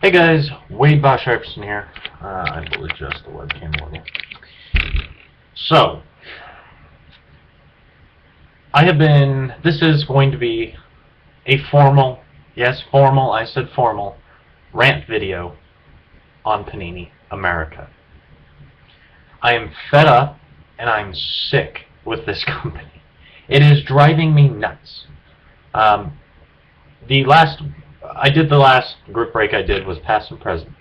Hey guys, Wade Bosch Sharpson here. I will adjust the webcam a little. So, this is going to be a formal, yes formal, I said formal, rant video on Panini America. I am fed up and I'm sick with this company. It is driving me nuts. The last group break I did was past and present.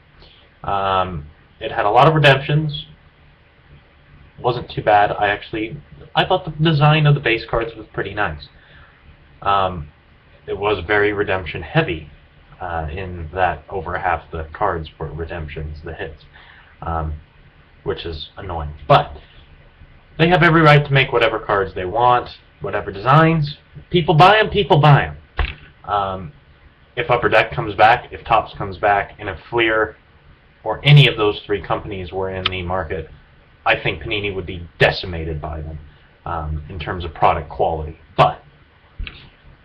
It had a lot of redemptions. Wasn't too bad. I thought the design of the base cards was pretty nice. It was very redemption heavy, in that over half the cards were redemptions, the hits, which is annoying. But they have every right to make whatever cards they want, whatever designs. People buy them, people buy them. If Upper Deck comes back, if Topps comes back, and if Fleer or any of those three companies were in the market, I think Panini would be decimated by them in terms of product quality. But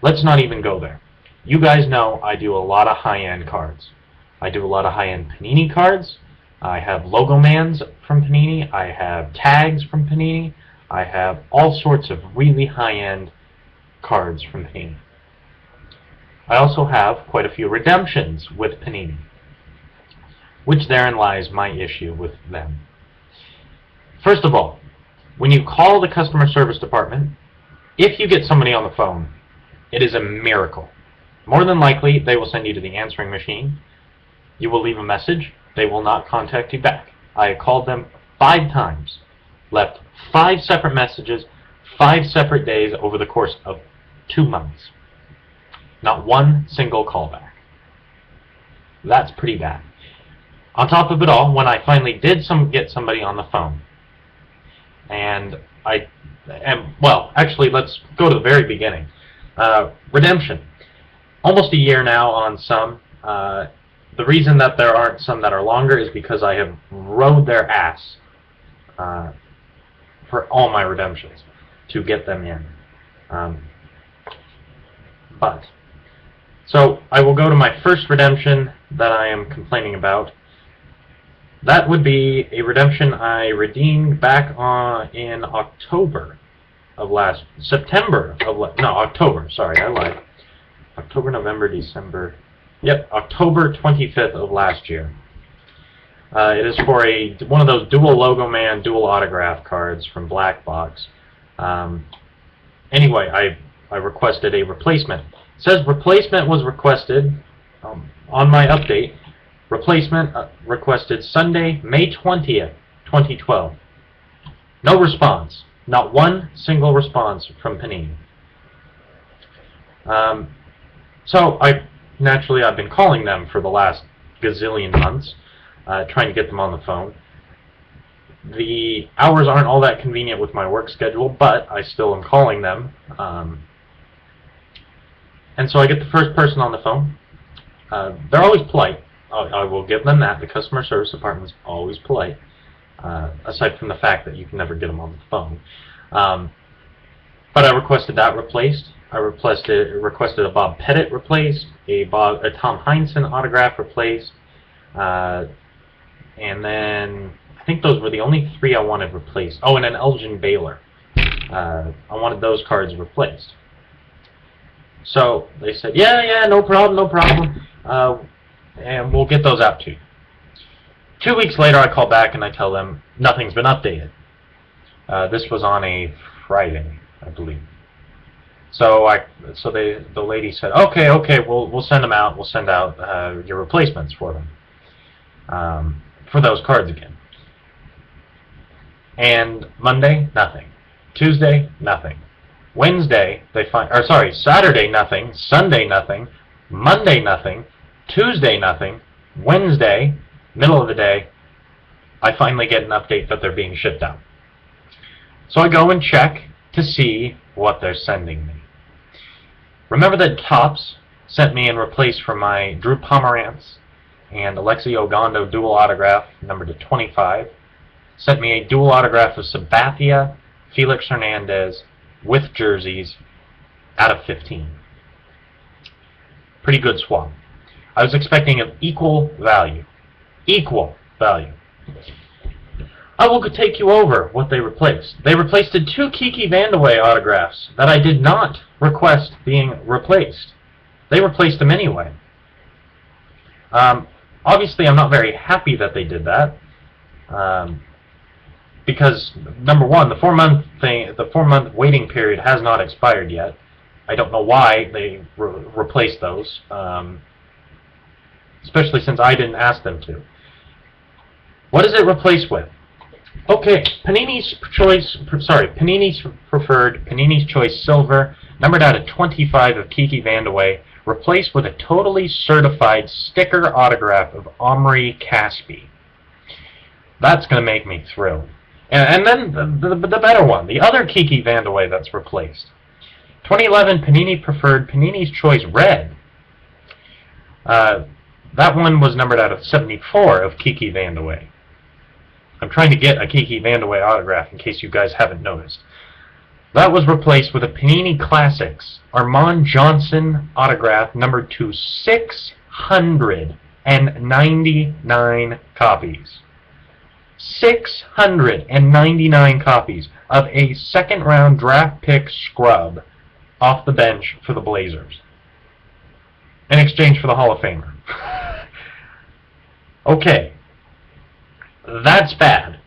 let's not even go there. You guys know I do a lot of high-end cards. I do a lot of high-end Panini cards. I have Logo Mans from Panini. I have tags from Panini. I have all sorts of really high-end cards from Panini. I also have quite a few redemptions with Panini, which therein lies my issue with them. First of all, when you call the customer service department, if you get somebody on the phone, it is a miracle. More than likely, they will send you to the answering machine. You will leave a message. They will not contact you back. I called them 5 times, left 5 separate messages, 5 separate days over the course of 2 months. Not one single callback. That's pretty bad. On top of it all, when I finally did get somebody on the phone, actually, let's go to the very beginning. Redemption. Almost a year now on some. The reason that there aren't some that are longer is because I have rode their ass for all my redemptions to get them in. So I will go to my first redemption that I am complaining about. That would be a redemption I redeemed back in October, sorry, I lied. October, November, December. Yep, October 25th of last year. It is for one of those dual Logo Man, dual autograph cards from Black Box. Anyway, I requested a replacement. It says replacement was requested on my update. Replacement requested Sunday, May 20th, 2012. No response. Not one single response from Panini. So I've been calling them for the last gazillion months, trying to get them on the phone. The hours aren't all that convenient with my work schedule, but I still am calling them. And so I get the first person on the phone. They're always polite. I will give them that. The customer service department is always polite, aside from the fact that you can never get them on the phone. But I requested that replaced. I requested a Bob Pettit replaced, a Tom Heinsohn autograph replaced, and then I think those were the only 3 I wanted replaced. Oh, and an Elgin Baylor. I wanted those cards replaced. So they said, yeah, no problem, and we'll get those out to you. 2 weeks later, I call back and I tell them nothing's been updated. This was on a Friday, I believe. So the lady said, okay, we'll send them out. We'll send out your replacements for them, for those cards again. And Monday, nothing. Tuesday, nothing. Wednesday, Saturday, nothing. Sunday, nothing. Monday, nothing. Tuesday, nothing. Wednesday, middle of the day, I finally get an update that they're being shipped out. So I go and check to see what they're sending me. Remember that Topps sent me and replaced for my Drew Pomerantz and Alexi Ogando dual autograph, numbered to 25. Sent me a dual autograph of Sabathia, Felix Hernandez, with jerseys, out of 15. Pretty good swap. I was expecting an equal value. Equal value. I will take you over what they replaced. They replaced 2 Kiki Vandeweghe autographs that I did not request being replaced. They replaced them anyway. Obviously, I'm not very happy that they did that, because number one, the 4-month waiting period has not expired yet. I don't know why they replaced those, especially since I didn't ask them to. What is it replaced with? Okay, Panini's Preferred, Panini's Choice Silver, numbered out of 25 of Kiki Vandeweghe, replaced with a totally certified sticker autograph of Omri Caspi. That's going to make me thrilled. And then the better one, the other Kiki Vandeweghe that's replaced. 2011 Panini Preferred, Panini's Choice Red. That one was numbered out of 74 of Kiki Vandeweghe. I'm trying to get a Kiki Vandeweghe autograph in case you guys haven't noticed. That was replaced with a Panini Classics Armand Johnson autograph numbered to 699 copies. 699 copies of a second-round draft pick scrub off the bench for the Blazers in exchange for the Hall of Famer. Okay. That's bad,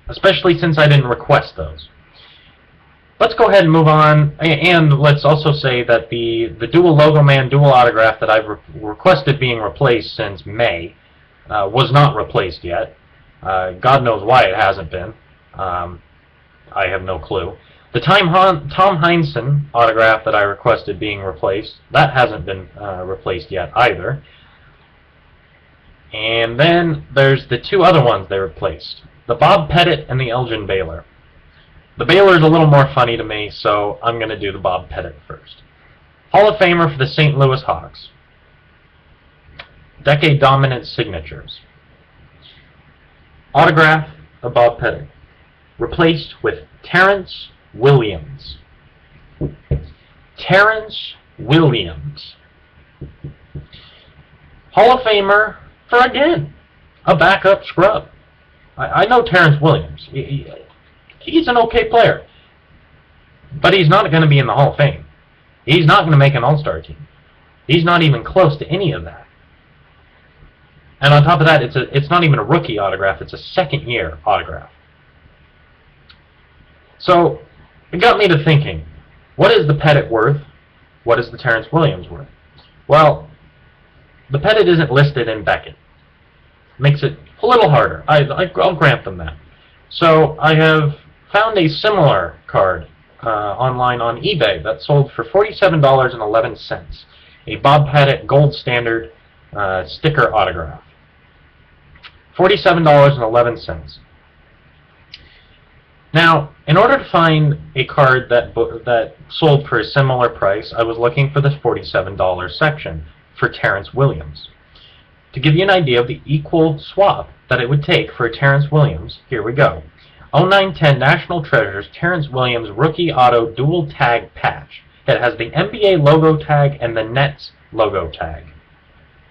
especially since I didn't request those. Let's go ahead and move on, and let's also say that the dual logo man, dual autograph that I've requested being replaced since May was not replaced yet. God knows why it hasn't been. I have no clue. The Tom Heinsohn autograph that I requested being replaced, that hasn't been replaced yet either. And then there's the 2 other ones they replaced, the Bob Pettit and the Elgin Baylor. The Baylor's a little more funny to me, so I'm going to do the Bob Pettit first. Hall of Famer for the St. Louis Hawks. Decade Dominant Signatures. Autograph of Bob Pettit, replaced with Terrence Williams. Terrence Williams. Hall of Famer for, again, a backup scrub. I know Terrence Williams. He's an okay player. But he's not going to be in the Hall of Fame. He's not going to make an All-Star team. He's not even close to any of that. And on top of that, it's not even a rookie autograph. It's a second-year autograph. So it got me to thinking, what is the Pettit worth? What is the Terrence Williams worth? Well, the Pettit isn't listed in Beckett. Makes it a little harder. I'll grant them that. So I have found a similar card online on eBay that sold for $47.11. A Bob Pettit Gold Standard sticker autograph. $47.11. Now, in order to find a card that sold for a similar price, I was looking for the $47 section for Terrence Williams. To give you an idea of the equal swap that it would take for a Terrence Williams, here we go. 0910 National Treasures Terrence Williams Rookie Auto Dual Tag Patch. It has the NBA logo tag and the Nets logo tag.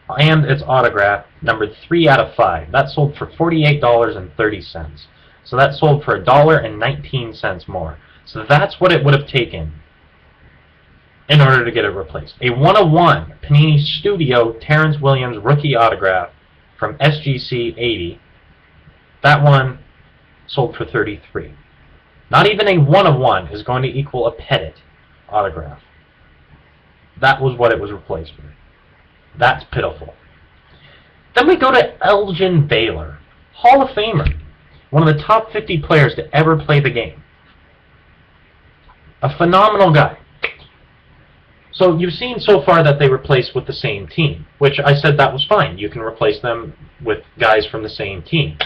And its autograph, numbered 3 out of 5. That sold for $48.30. So that sold for $1.19 more. So that's what it would have taken in order to get it replaced. A 101 Panini Studio Terrence Williams rookie autograph from SGC 80. That one sold for $33. Not even a 101 is going to equal a Pettit autograph. That was what it was replaced with. That's pitiful. Then we go to Elgin Baylor, Hall of Famer, one of the top 50 players to ever play the game. A phenomenal guy. So you've seen so far that they replaced with the same team, which I said that was fine. You can replace them with guys from the same team.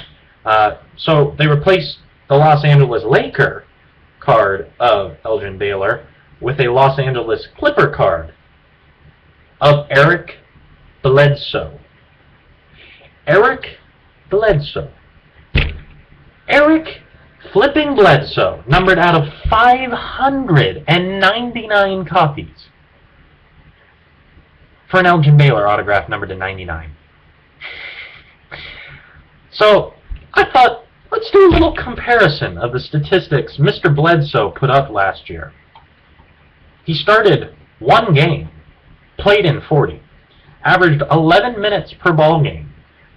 So they replaced the Los Angeles Laker card of Elgin Baylor with a Los Angeles Clipper card of Eric Bledsoe. Eric Bledsoe. Eric flipping Bledsoe, numbered out of 599 copies. for an Elgin Baylor autograph numbered to 99. So I thought, let's do a little comparison of the statistics Mr. Bledsoe put up last year. He started one game, played in 40, averaged 11 minutes per ball game,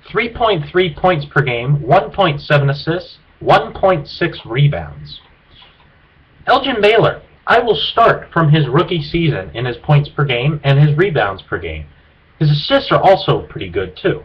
3.3 points per game, 1.7 assists, 1.6 rebounds. Elgin Baylor, I will start from his rookie season in his points per game and his rebounds per game. His assists are also pretty good too.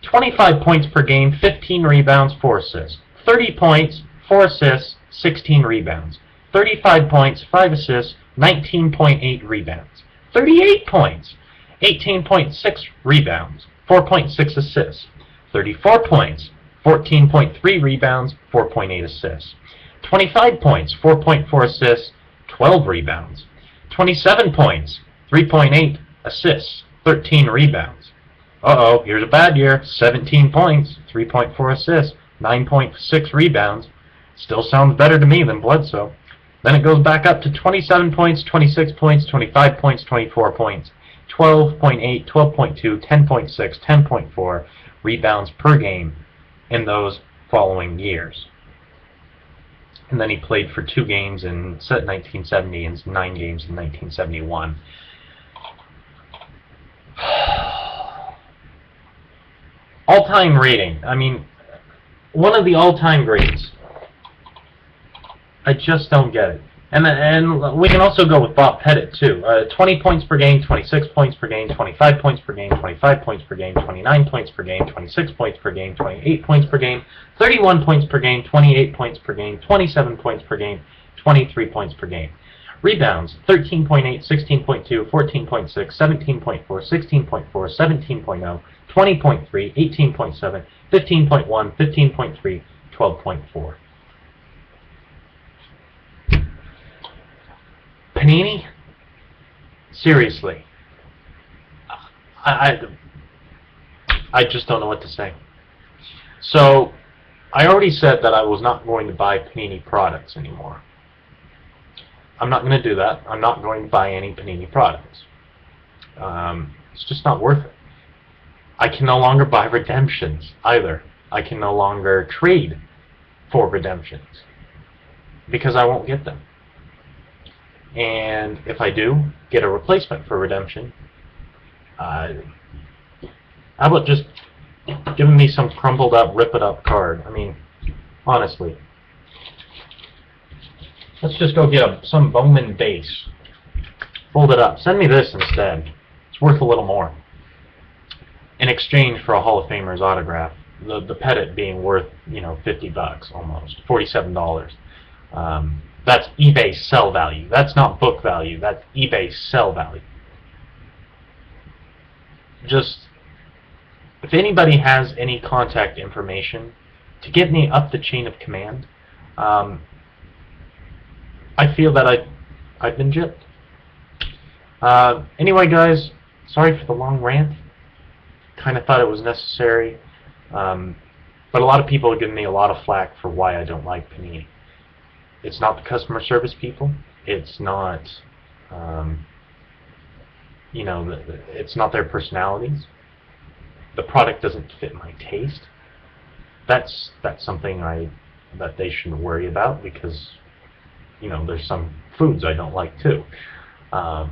25 points per game, 15 rebounds, 4 assists. 30 points, 4 assists, 16 rebounds. 35 points, 5 assists, 19.8 rebounds. 38 points, 18.6 rebounds, 4.6 assists. 34 points, 14.3 rebounds, 4.8 assists. 25 points, 4.4 assists, 12 rebounds. 27 points, 3.8 assists, 13 rebounds. Uh-oh, here's a bad year. 17 points, 3.4 assists, 9.6 rebounds. Still sounds better to me than Bledsoe. Then it goes back up to 27 points, 26 points, 25 points, 24 points, 12.8, 12.2, 10.6, 10.4 rebounds per game in those following years. And then he played for 2 games in 1970 and 9 games in 1971. All-time rating. I mean, one of the all-time greats. I just don't get it. And we can also go with Bob Pettit, too. 20 points per game, 26 points per game, 25 points per game, 25 points per game, 29 points per game, 26 points per game, 28 points per game, 31 points per game, 28 points per game, 27 points per game, 23 points per game. Rebounds, 13.8, 16.2, 14.6, 17.4, 16.4, 17.0, 20.3, 18.7, 15.1, 15.3, 12.4. Panini? Seriously. I just don't know what to say. So, I already said that I was not going to buy Panini products anymore. I'm not going to do that. I'm not going to buy any Panini products. It's just not worth it. I can no longer buy redemptions either. I can no longer trade for redemptions because I won't get them. And if I do get a replacement for redemption, how about just giving me some crumpled up, rip it up card? I mean, honestly. Let's just go get some Bowman base. Fold it up. Send me this instead. It's worth a little more. In exchange for a Hall of Famer's autograph. The Pettit being worth, $50 almost. $47. That's eBay sell value. That's not book value. That's eBay sell value. Just, if anybody has any contact information to get me up the chain of command, I feel that I've been gypped. Anyway, guys, sorry for the long rant. Kind of thought it was necessary. But a lot of people are giving me a lot of flack for why I don't like Panini. It's not the customer service people. It's not, it's not their personalities. The product doesn't fit my taste. That's something that they shouldn't worry about because, there's some foods I don't like too. But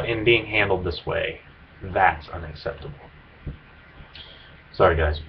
in being handled this way, that's unacceptable. Sorry, guys.